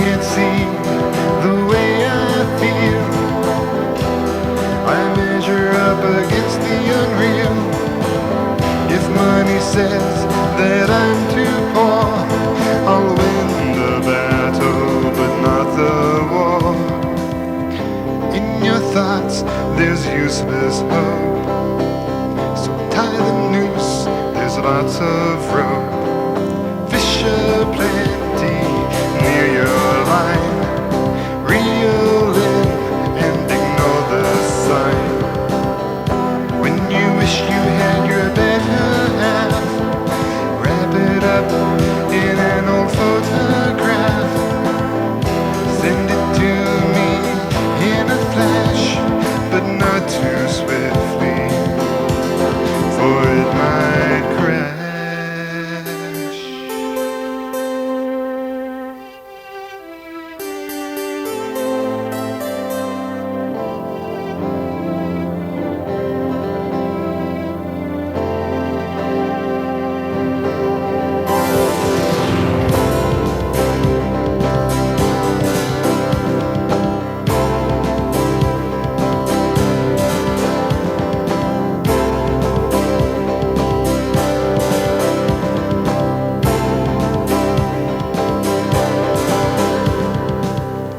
can't see the way I feel. I measure up against the unreal. If money says that I'm too poor, I'll win the battle, but not the war. In your thoughts, there's useless hope. So tie the noose, there's lots of rope. Fish aplenty near your line. Reel in and ignore the sign. When you wish you had your better half, wrap it up in an old photograph. Send it to me in a flash, but not too swiftly, for it might crash.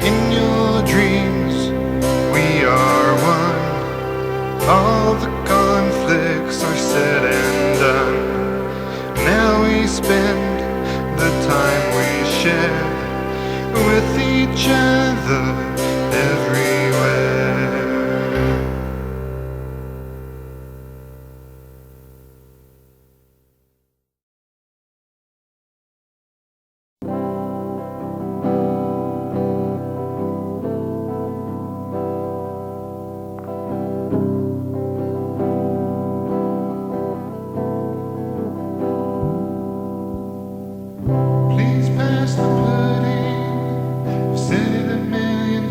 In your dreams, we are one. All the conflicts are said and done. Now we spend the time we share with each other everywhere. Please pass the pudding. I've said it a million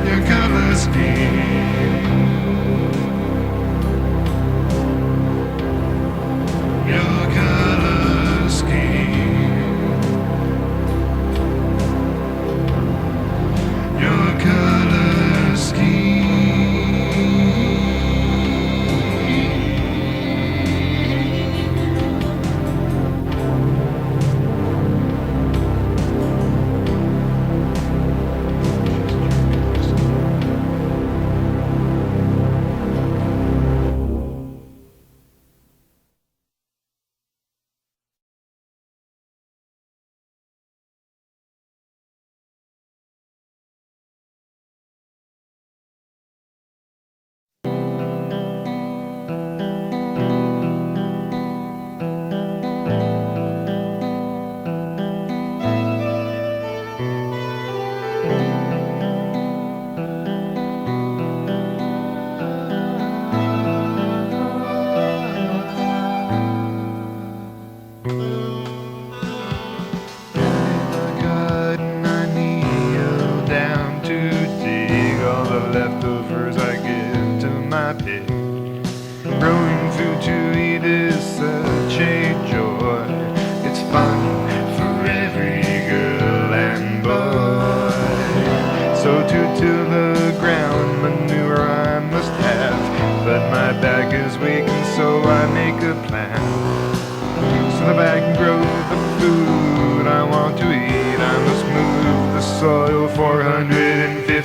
Your color scheme.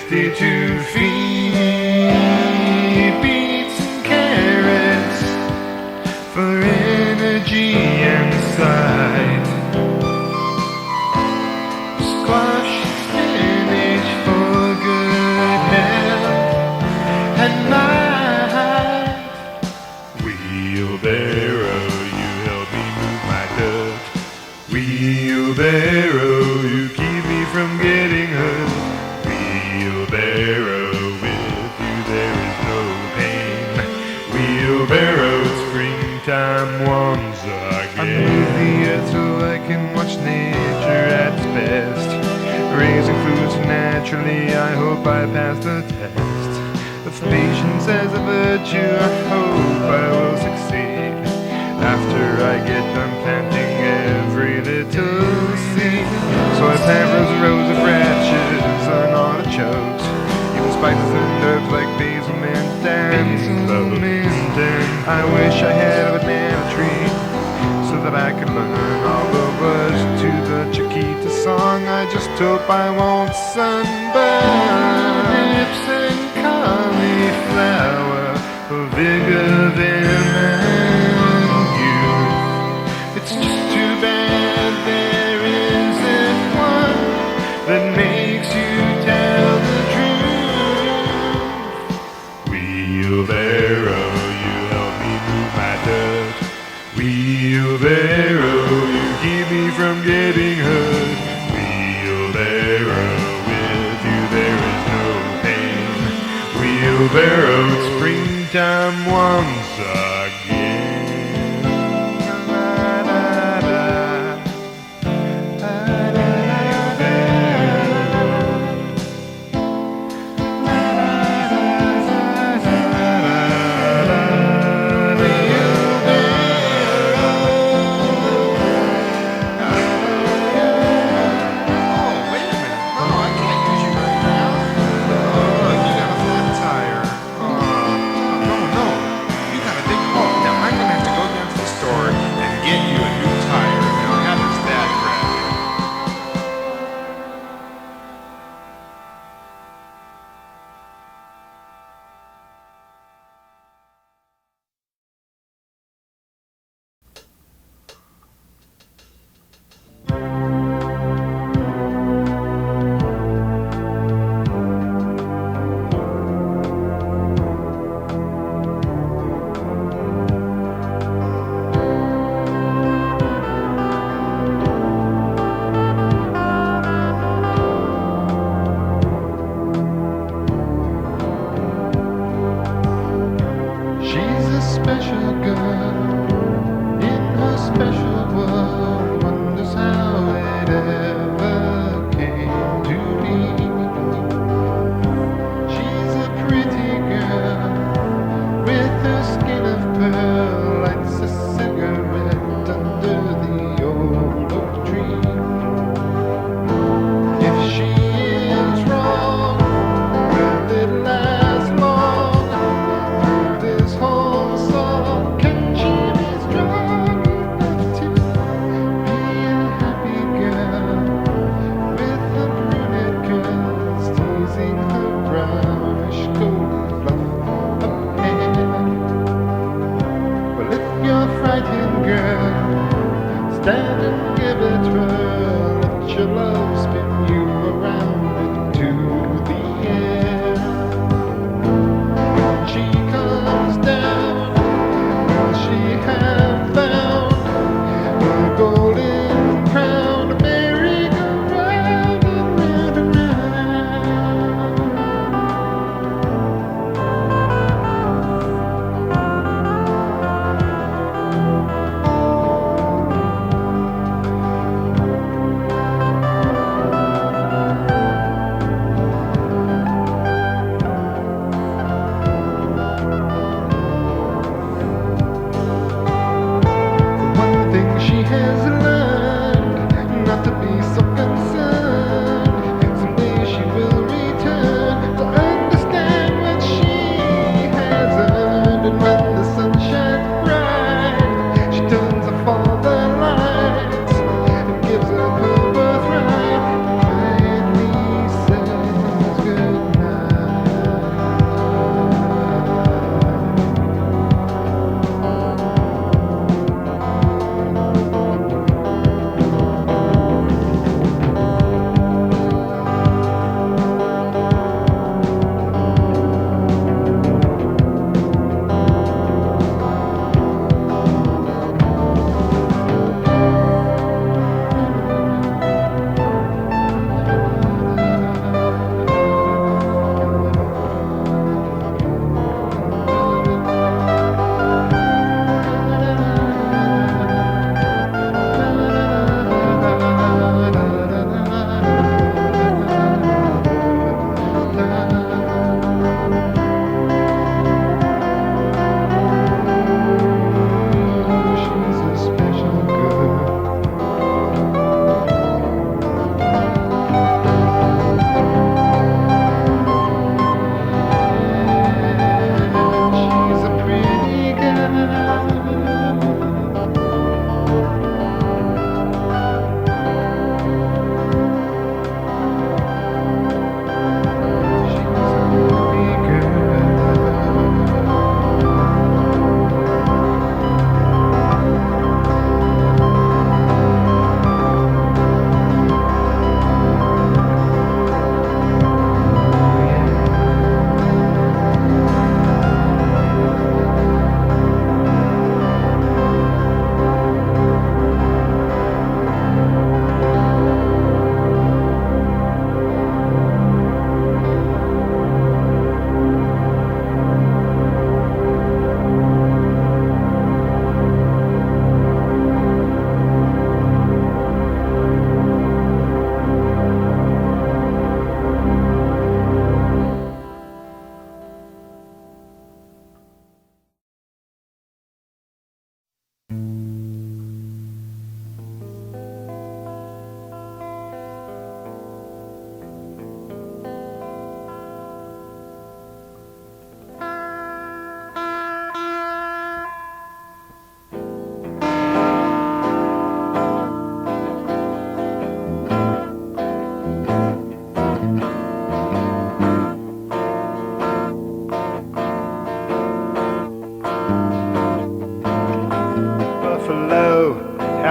52 feet, beets and carrots for energy and sight, squash and spinach for good health and might. Wheelbarrow, you help me move my dirt. Wheelbarrow, you keep me from getting hurt. Wheelbarrow, with you there is no pain. Wheelbarrow, springtime once again. I move the earth so I can watch nature at its best. Raising fruits naturally, I hope I pass the test. If patience as a virtue, I hope I will succeed. After I get done planting every little seed. So I plant rows of branches and artichokes, even spices and herbs like basil, mint, and I wish I had a banana tree so that I could learn all the words to the Chiquita song. I just hope I won't sunburn. Hips and cauliflower for vigor, vim, and youth. It's just too bad there isn't one that makes you tell the truth. Wheelbarrow, you help me move my dirt. Wheelbarrow, you keep me from getting hurt. Wheelbarrow, with you there is no pain. Wheelbarrow, springtime once again.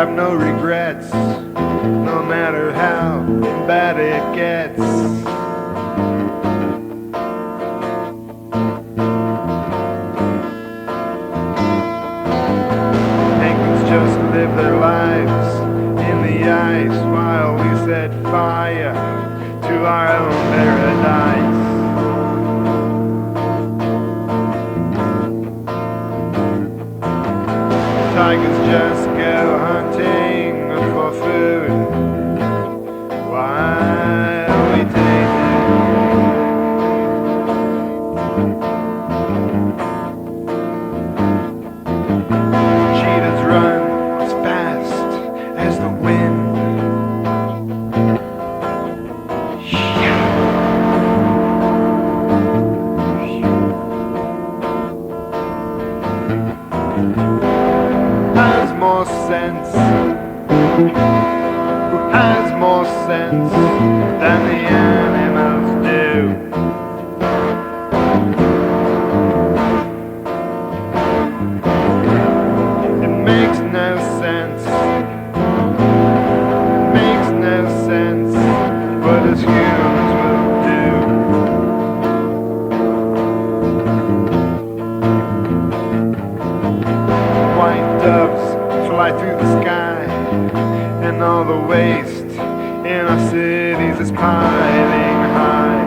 have no regrets, no matter how bad it gets. Penguins just live their lives in the ice while we set fire to our own paradise. Tigers just go hunting for food while we take it. Cheetahs run as fast as the wind. Has more sense? Who has more sense than the animals do? It makes no sense. It makes no sense what us humans will do. White doves fly through the sky, and all the waste in our cities is piling high.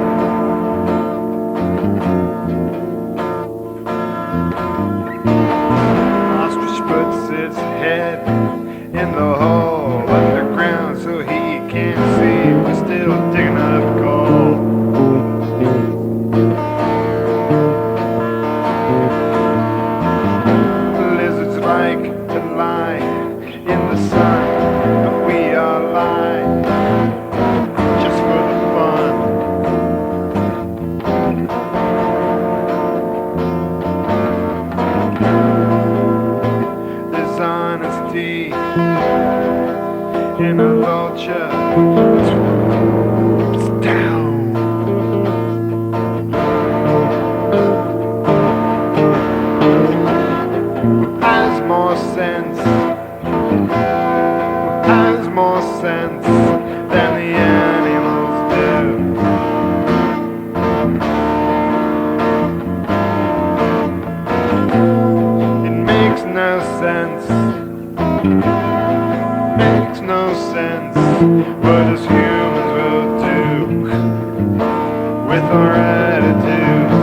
Ostrich puts its head in the hole underground so he can't see we're still digging up gold. Lizards like to lie in the sun, but we are lying just for the fun. There's honesty in a vulture swoops down. Has more sense? Has more sense than the animals do? It makes no sense. Makes no sense what us humans will do with our attitudes.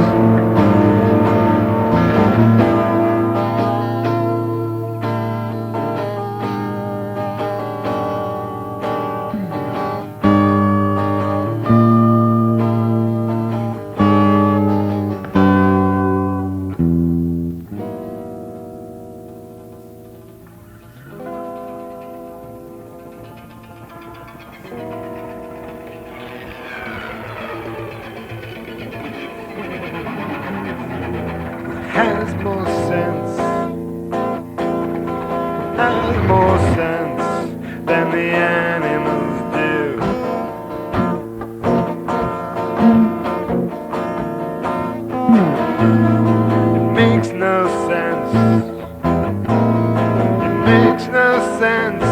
Has more sense, has more sense than the animals do. It makes no sense, it makes no sense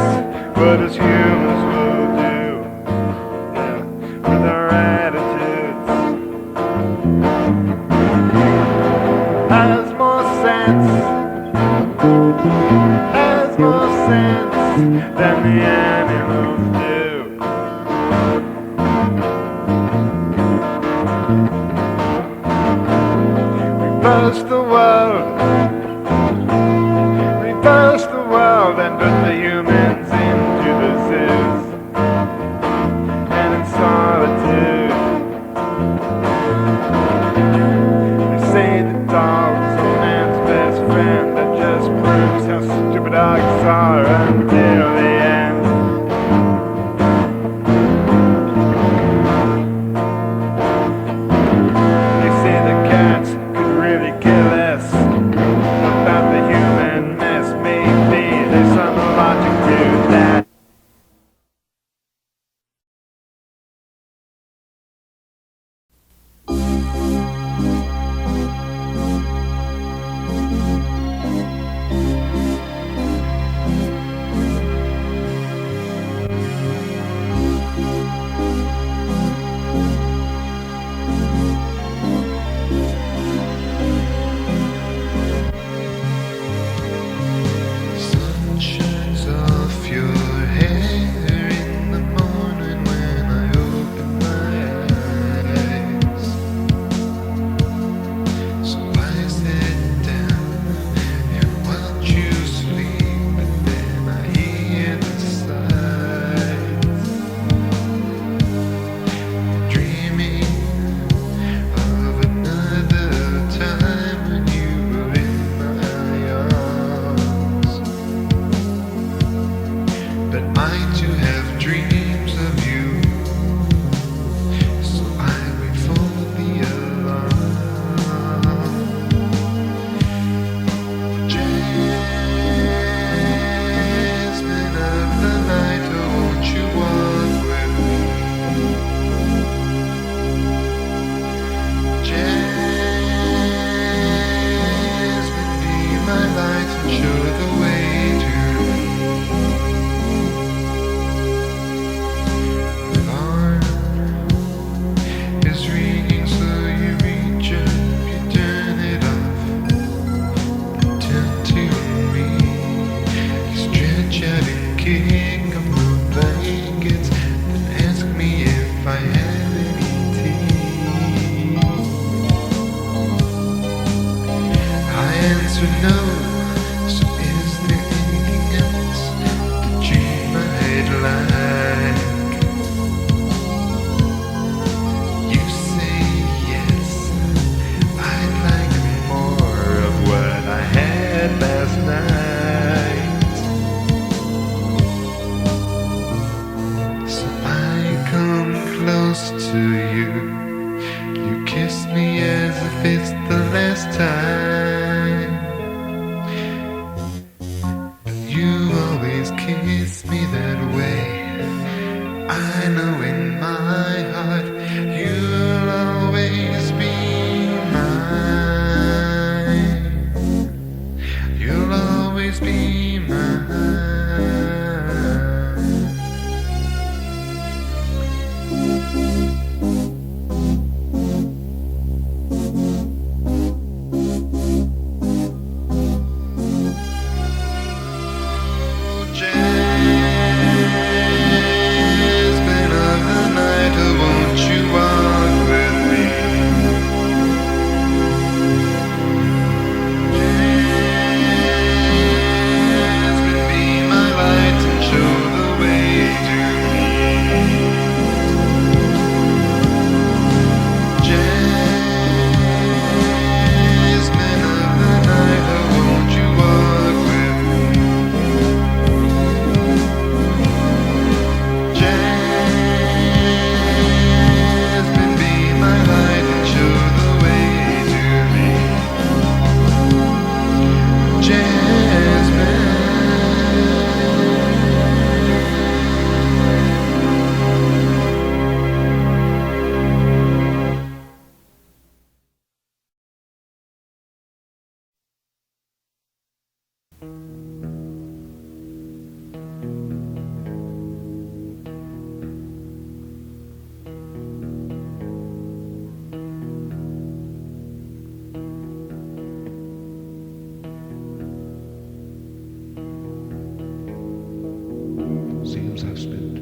what us humans will do, yeah, with our attitudes. Has more sense, has more sense than the animals do. Reverse the world, reverse the world and put the humans into the zoos and in solitude. They say the dog's a man's best friend. That just proves how stupid dogs are until the end. They say the cats could really care less about the human mess. Maybe there's some logic to that. kiss me that way. I know in my heart you'll always be mine. You'll always be mine. Seems I've spent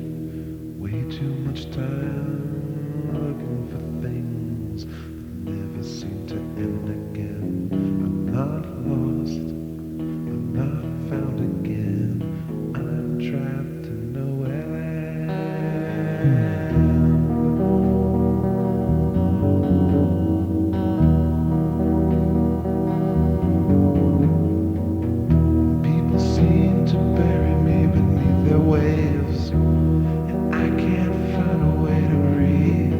way too much time looking for things that never seem to end again. I'm not lost, I'm not found again. I'm trapped in nowhere land. People seem to bury me beneath their waves, and I can't find a way to breathe.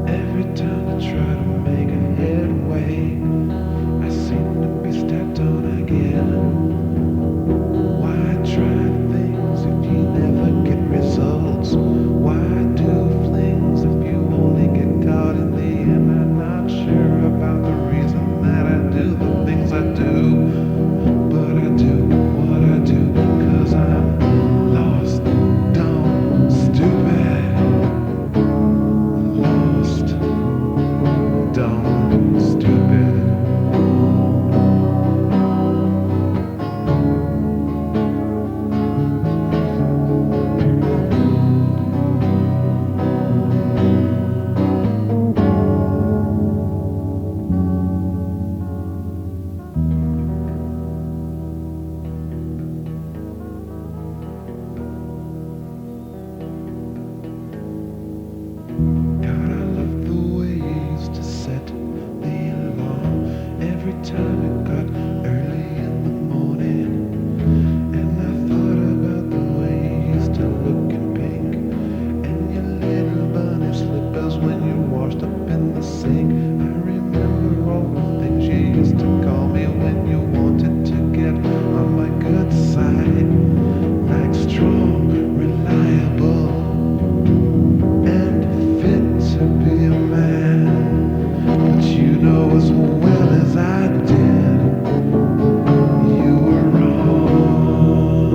Every time I try to make a headway, I seem to be stepped on again. Why try things if you never get results? Why do flings if you only get caught in the end? I'm not sure about the reason that I do the things I do, but I do what I do, 'cause I'm lost, dumb, stupid. Lost, dumb, stupid. God, I love the way you used to set the alarm every time it got early in the morning. And I thought about the way you used to look in pink and your little bunny slippers when you washed up in the sink. I remember all the things you used to call me when you wanted to get on my good side, like strong, reliable, and fit to be a man. But you know as well as I did, you were wrong.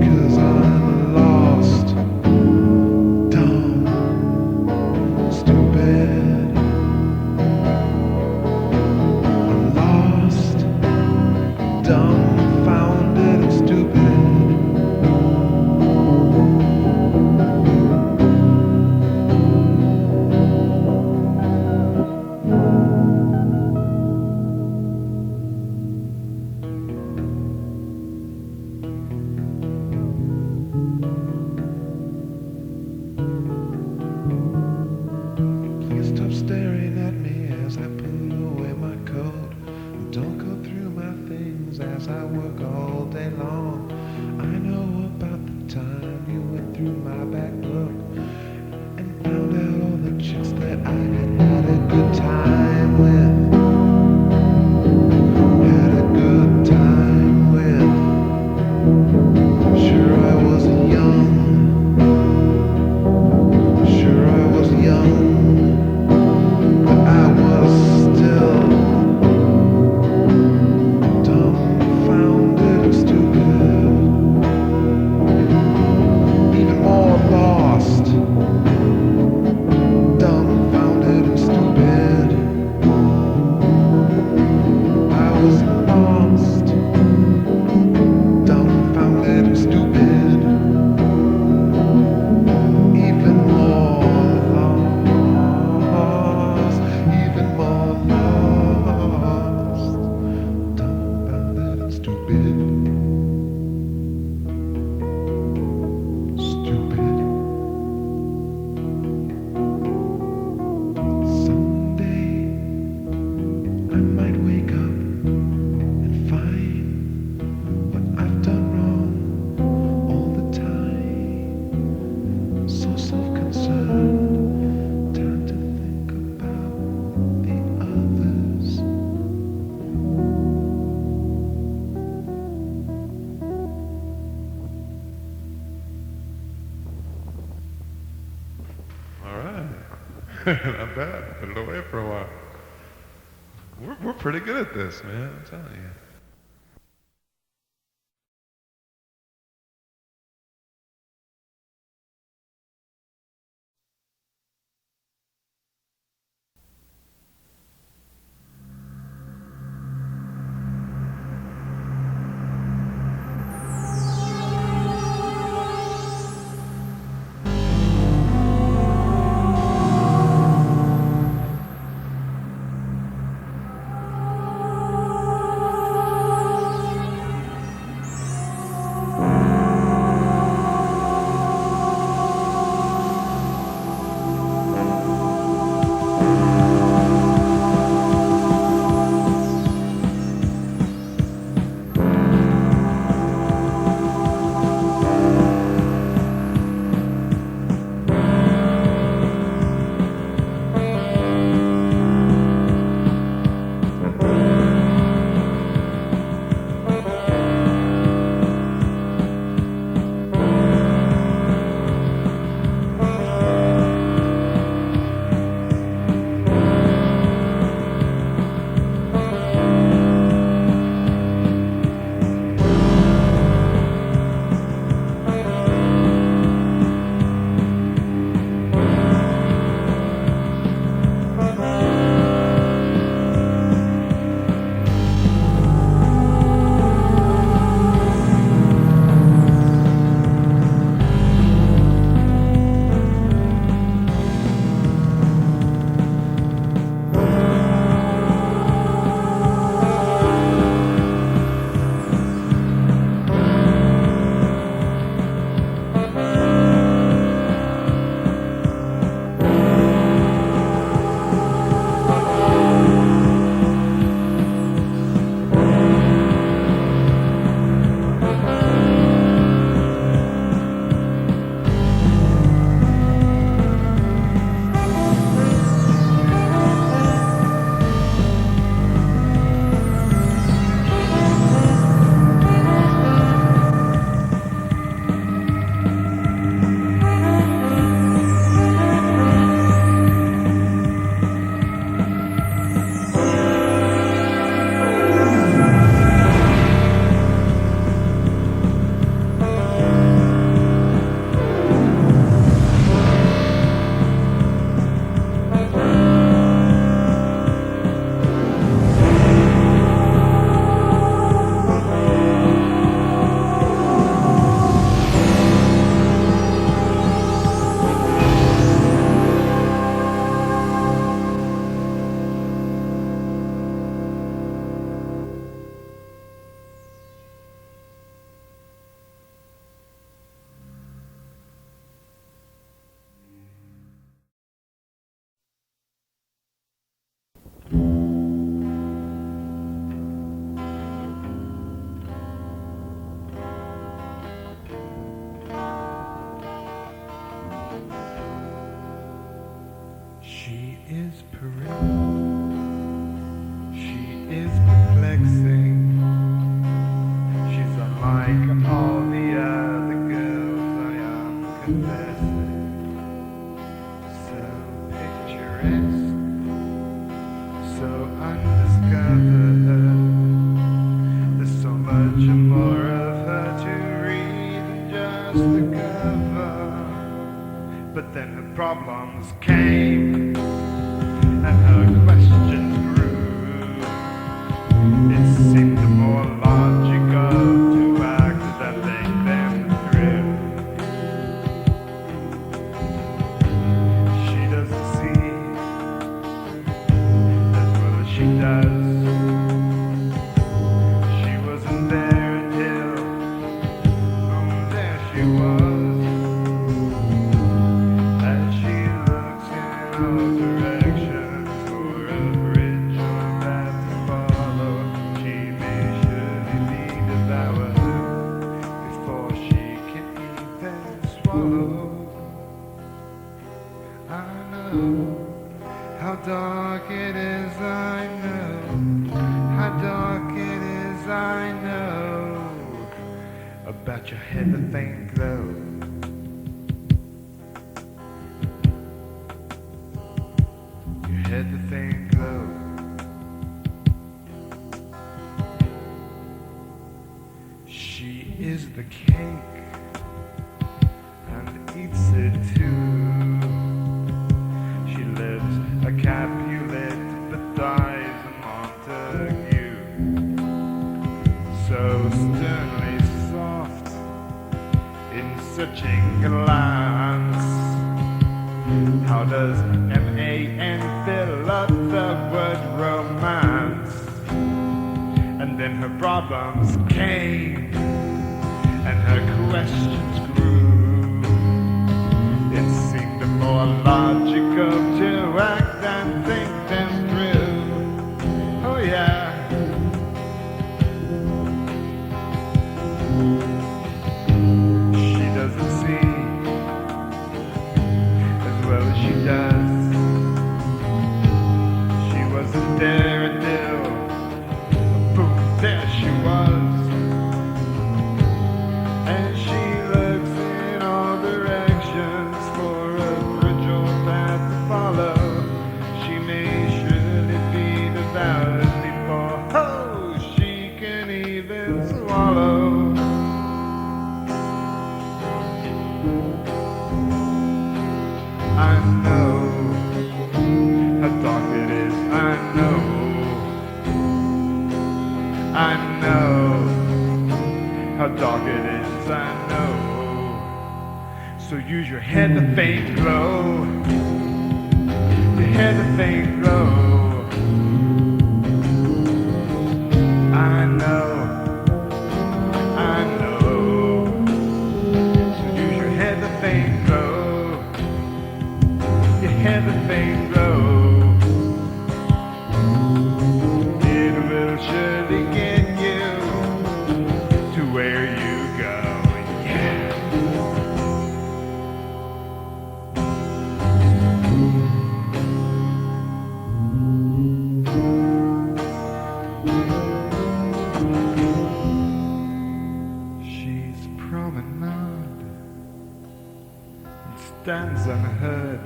'Cause I'm lost, dumb, stupid. I'm lost, dumbfounded and stupid. Please stop staring at me as I put away my coat. And don't go through my things as I work all day long. I know about the time you went through my back book and found out all the chicks that I had a good time with. Had a good time with. Not bad. Put it away for a while. We're pretty good at this, man. I'm telling you. She is perennial. She is perplexing. She's unlike all the other girls I am confessing. So picturesque, so undiscovered. There's so much more of her to read than just the cover. But then her problems came, and her questions grew. It seemed more logical to accidentally think them through. She doesn't see as well as she does. She wasn't there until, oh, there she was. How dark it is, I know. How dark it is, I know. About your head to think though. the cake and eats it too. She lives a Capulet but dies a Montague. So sternly soft in searching glance. How does M.A.N. fill up the word romance? And then her problems came, and her questions grew. It seemed more logical to act and think them through. Oh yeah. She doesn't see as well as she does. She wasn't there until boom, there she was. And she looks in all directions for a bridge or path to follow. She may surely be devoutly for, oh, she can even swallow. I know how dark it is, I know. I know how dark it is, I know. So use your head to faint glow. Your head to faint glow. I know. I know. So use your head to faint glow. Your head to faint glow. It will surely get you to where you go, yeah. She's promenade and stands unheard.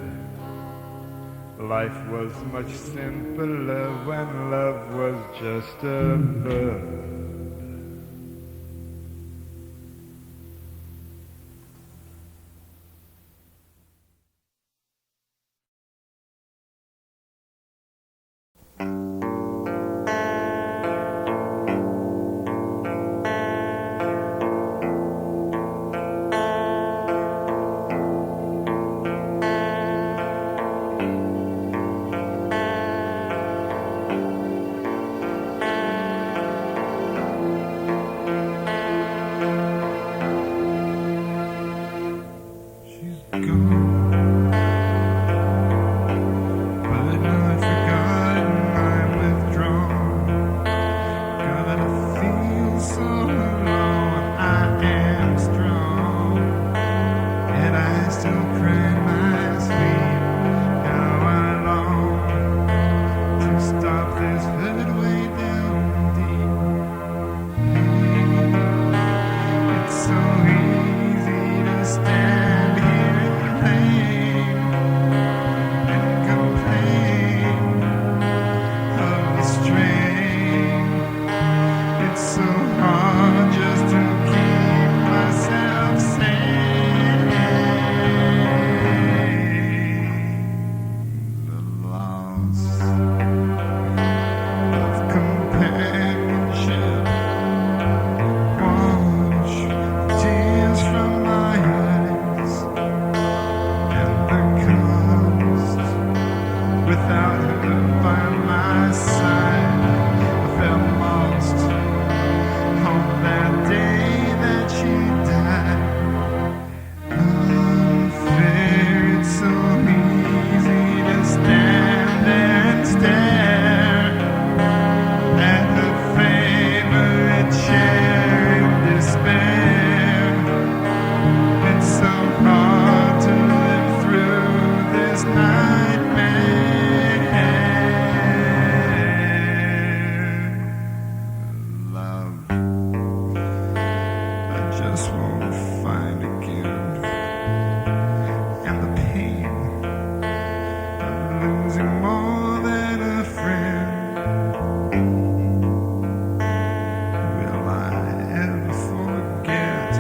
Life was much simpler when love was just a bird. Will I ever forget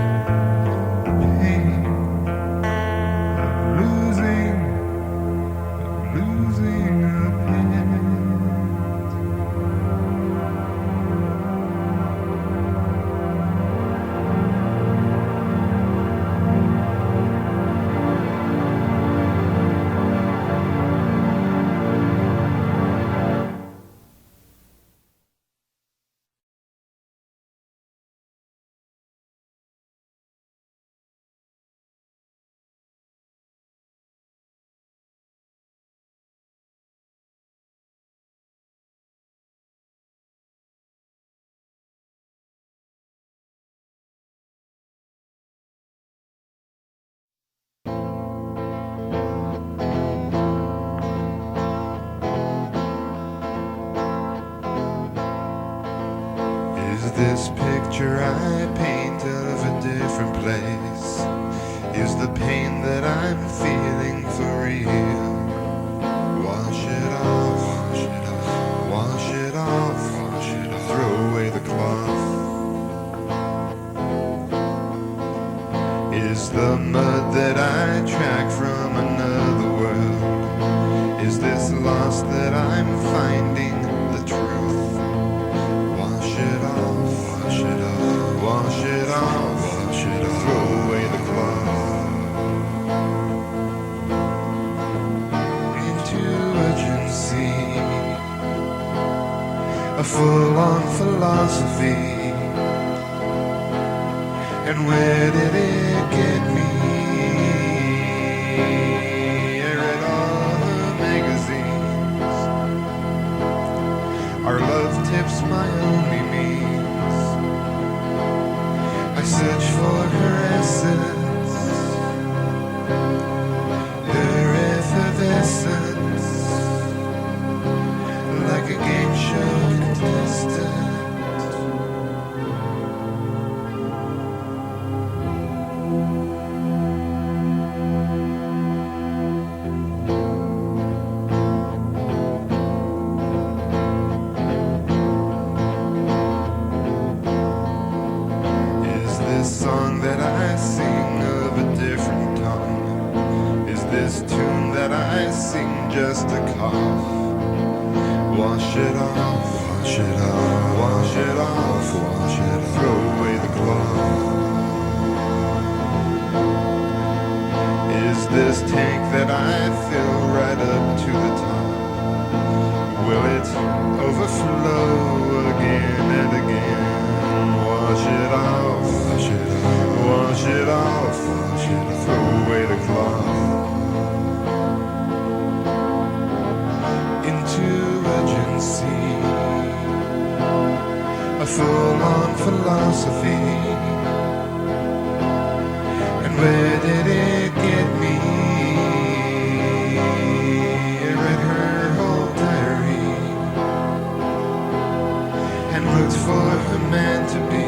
picture I paint of a different place is the pain that I'm feeling for real. Wash it off, wash it off, wash it off, wash it off. Throw away the cloth. Is the mud that I track from another world? Is this lost that I'm finding the truth? Wash it off, wash it off, wash it off, wash it off. Throw away the cloth. Into urgency, a full-on philosophy. And where did it get me? I read all the magazines. Our love tips my only means. I search for her essence, her effervescence, like a game show contestant. Song that I sing of a different tongue? Is this tune that I sing just a cough? Wash it off, wash it off, wash it off, wash it off. Throw away the cloth. Is this tank that I fill right up to the top? Will it overflow again and again? Wash it off, wash it off, wash it off, wash it off. Throw away the cloth. Into urgency, a full-on philosophy. And where did it get me? I read her whole diary and looked for her man to be.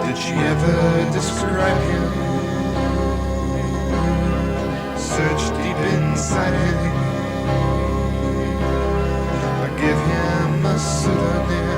Did she ever describe him? Search deep inside him, or give him a pseudonym.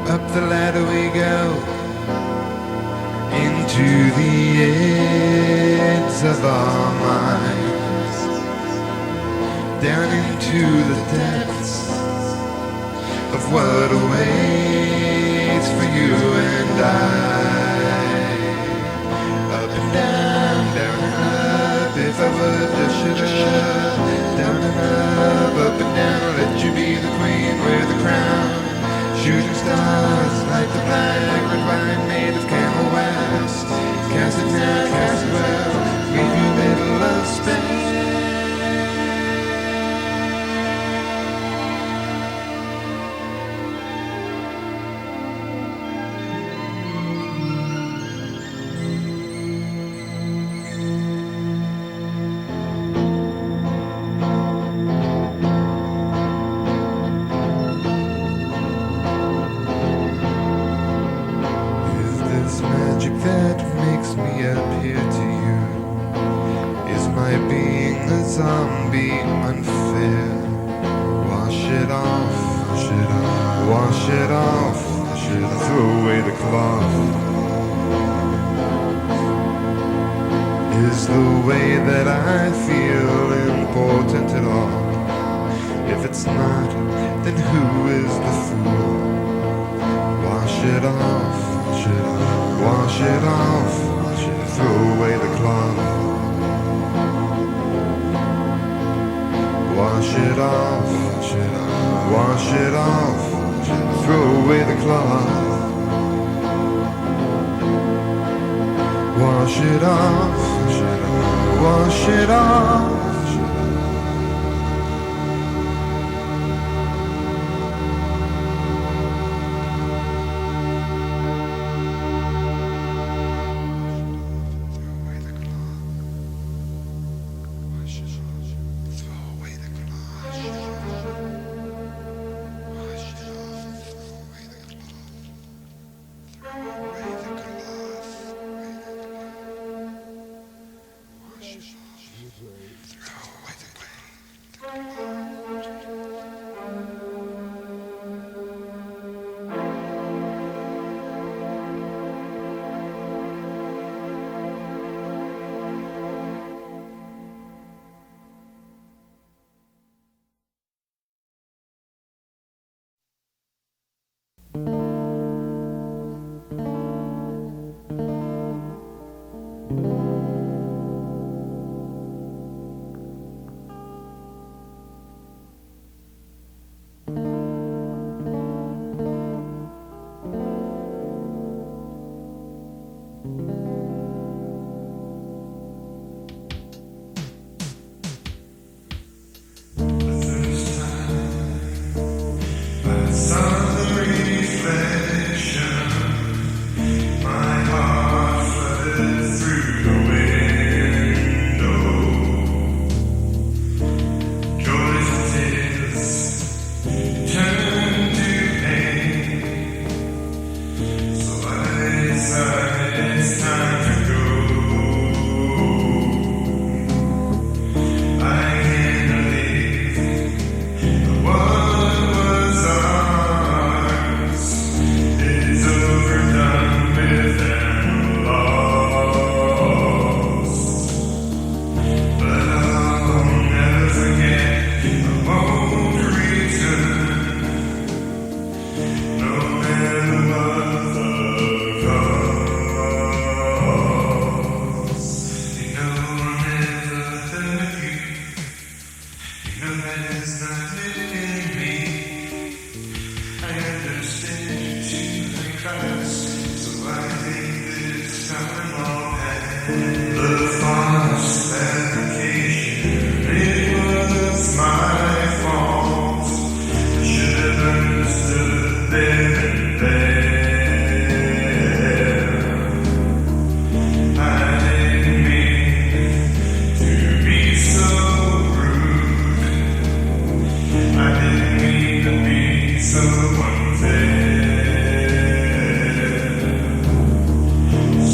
Up the ladder we go, into the ends of our minds, down into the depths of what awaits for you and I. Up and down, down and up, if I were to shut up. Down and up and down, let you be the queen, wear the crown. Shooting stars like the black red wine made of camel wax. Cast it now, cast it well, leave you middle of space. That makes me appear to you. Is my being a zombie unfair? Wash it off, wash it off, wash it off, wash it off. Throw away the cloth. Is the way that I feel important at all? If it's not, then who is the fool? Wash it off, wash it off. Wash it off, wash it off. Throw away the cloth. Wash it off, wash it off, wash it off. Throw away the cloth. wash it off, wash it off.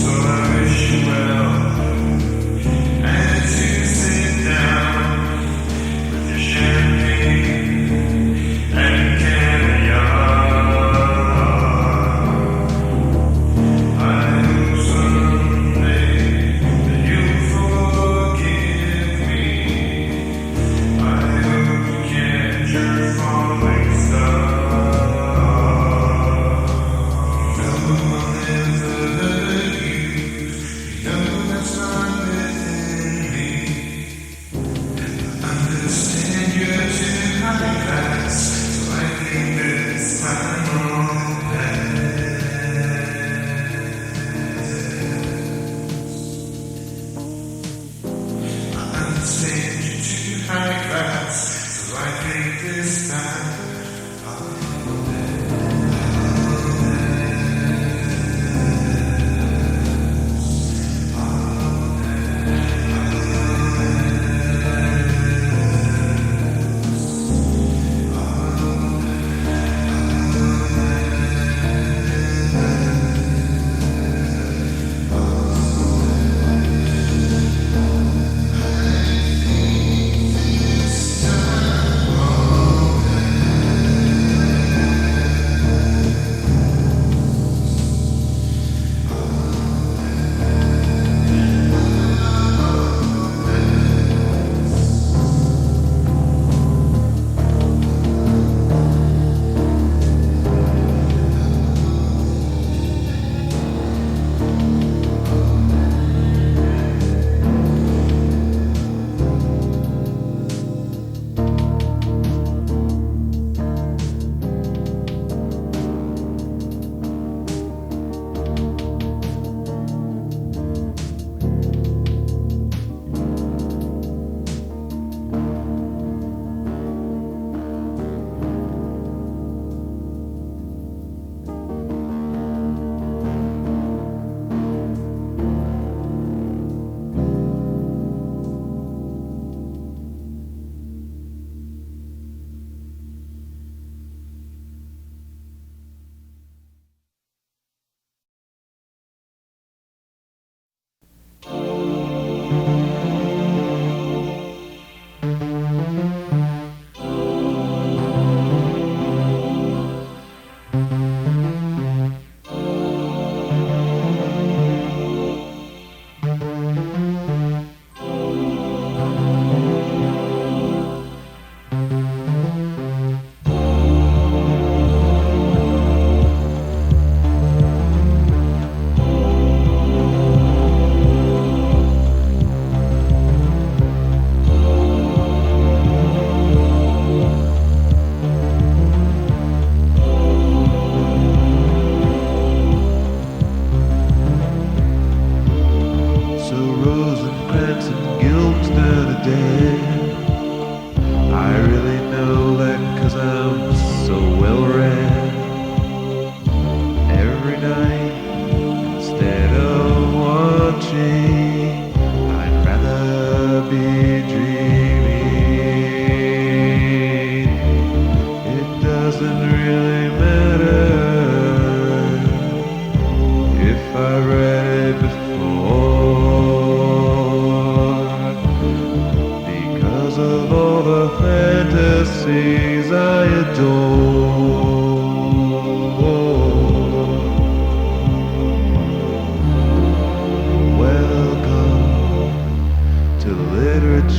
So I wish you well.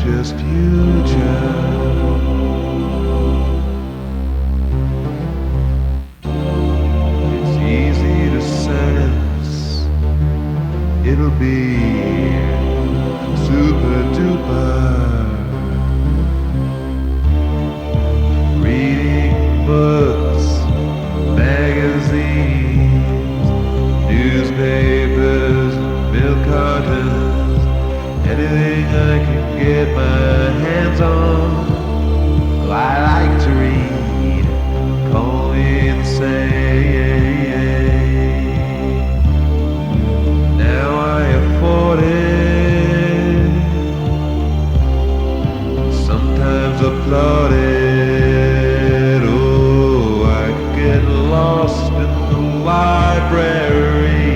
just future. It's easy to sense it'll be super duper. Reading books, magazines, newspapers, milk cartons, anything I can get my hands on. Well, I like to read, call me insane. Now I afford it, sometimes applaud it. Oh, I get lost in the library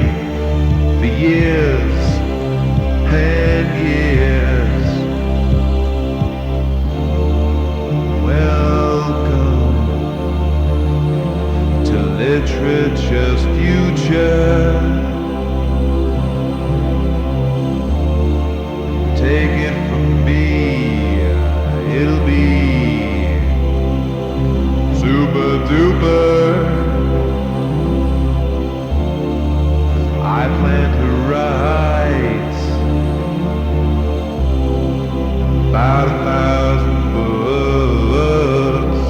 for years and years. Welcome to literature's future. Take it from me, it'll be super duper. I plan to write about 1,000 books.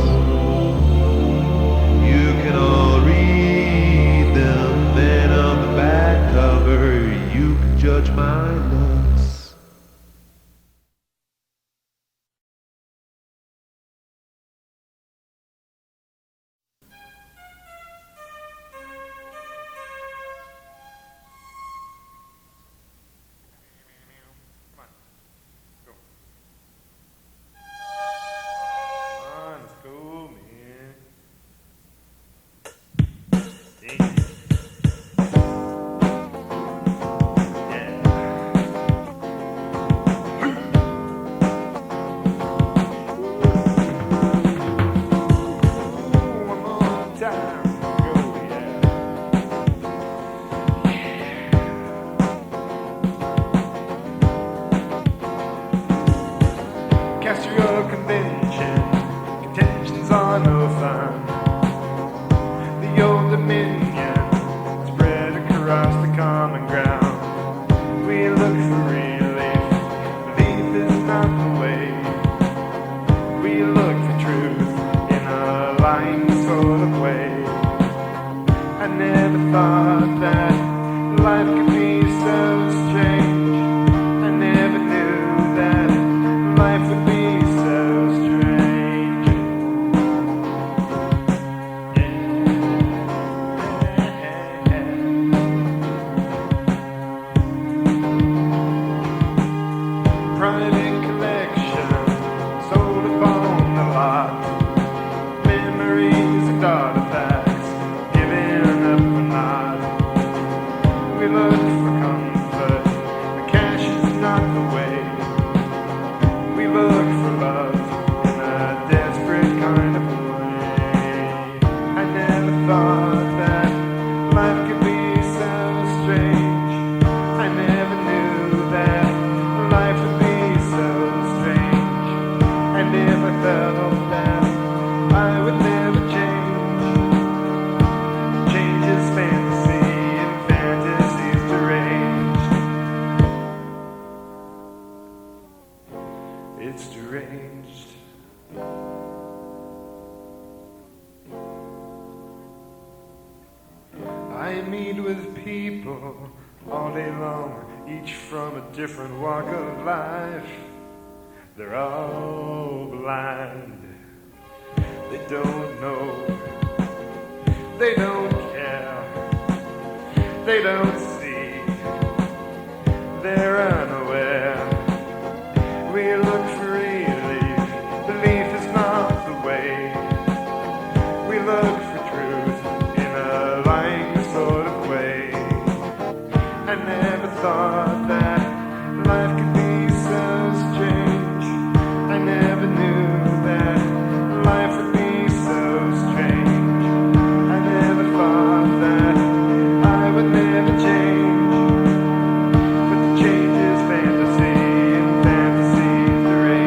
You can all read them, then on the back cover you can judge my looks. Come on, let's go, man. One more time, go, yeah. Castrial convention, contentions are no fun. The old dominion spread across the common ground. We look for relief, belief is not the way. We look for truth in a lying sort of way. I never thought that life could be so strange. I never knew that life would be so strange. Private collection sold upon the lot. Memories and artifacts given up for naught. We look for comfort, but cash is not the way. We look for love in a desperate kind of way. I never thought that life could be so strange. I never knew that life would be so strange. I never felt that I would never change. Change is fantasy and fantasy's deranged. It's deranged. I meet with people all day long, each from a different walk of life. They're all blind. They don't know. They don't care. They don't see. They're unaware. We look for relief. Belief is not the way. We look for truth in a lying sort of way. I never thought that life could be so strange. I never knew that life would be so strange. I never thought that I would never change. But the change is fantasy, and fantasy's deranged.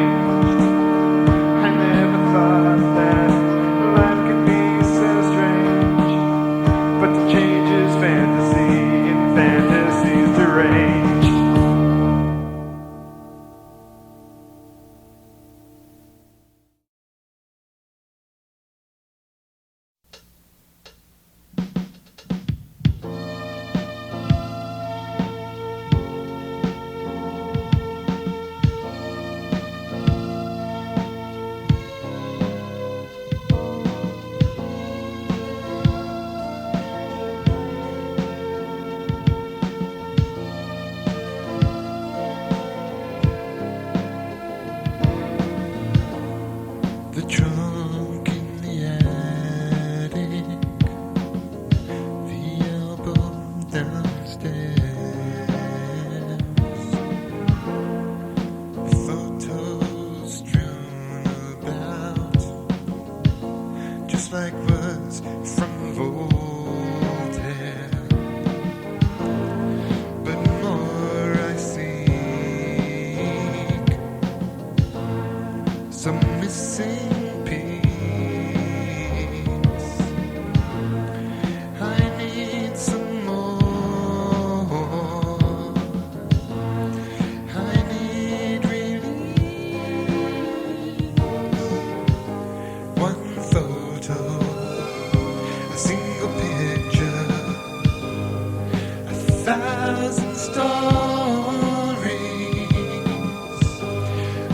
1,000 stories.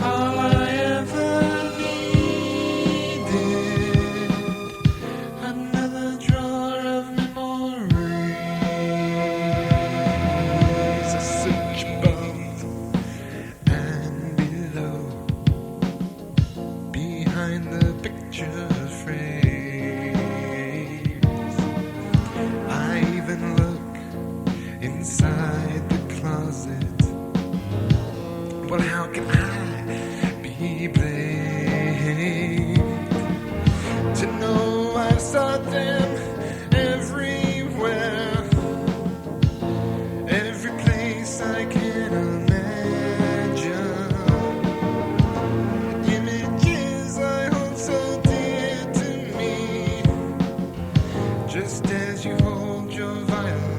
All I ever needed, another drawer of memories. I search above and below, behind the picture frames. I even look inside the closet. Well, how can I be blamed to know I've sought them everywhere, every place I can imagine? Images I hold so dear to me, just as you hold your violin.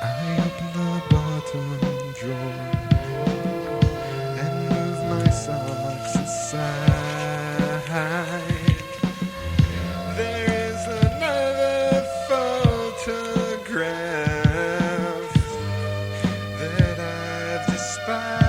I open the bottom drawer and move my socks aside. There is another photograph that I've despised.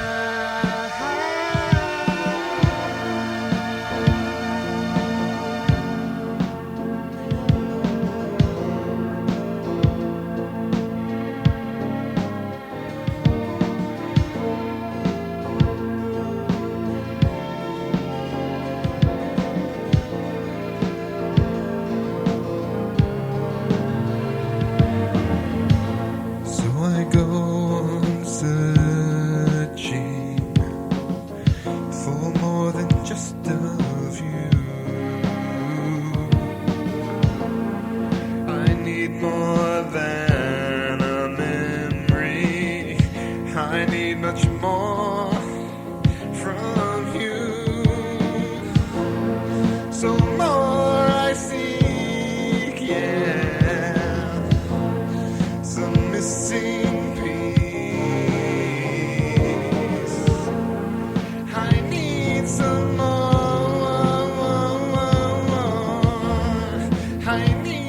So I go on searching for more than just a view. I need more than a memory. I need much more from you. So more I seek, yeah, some missing piece. I need some more. I need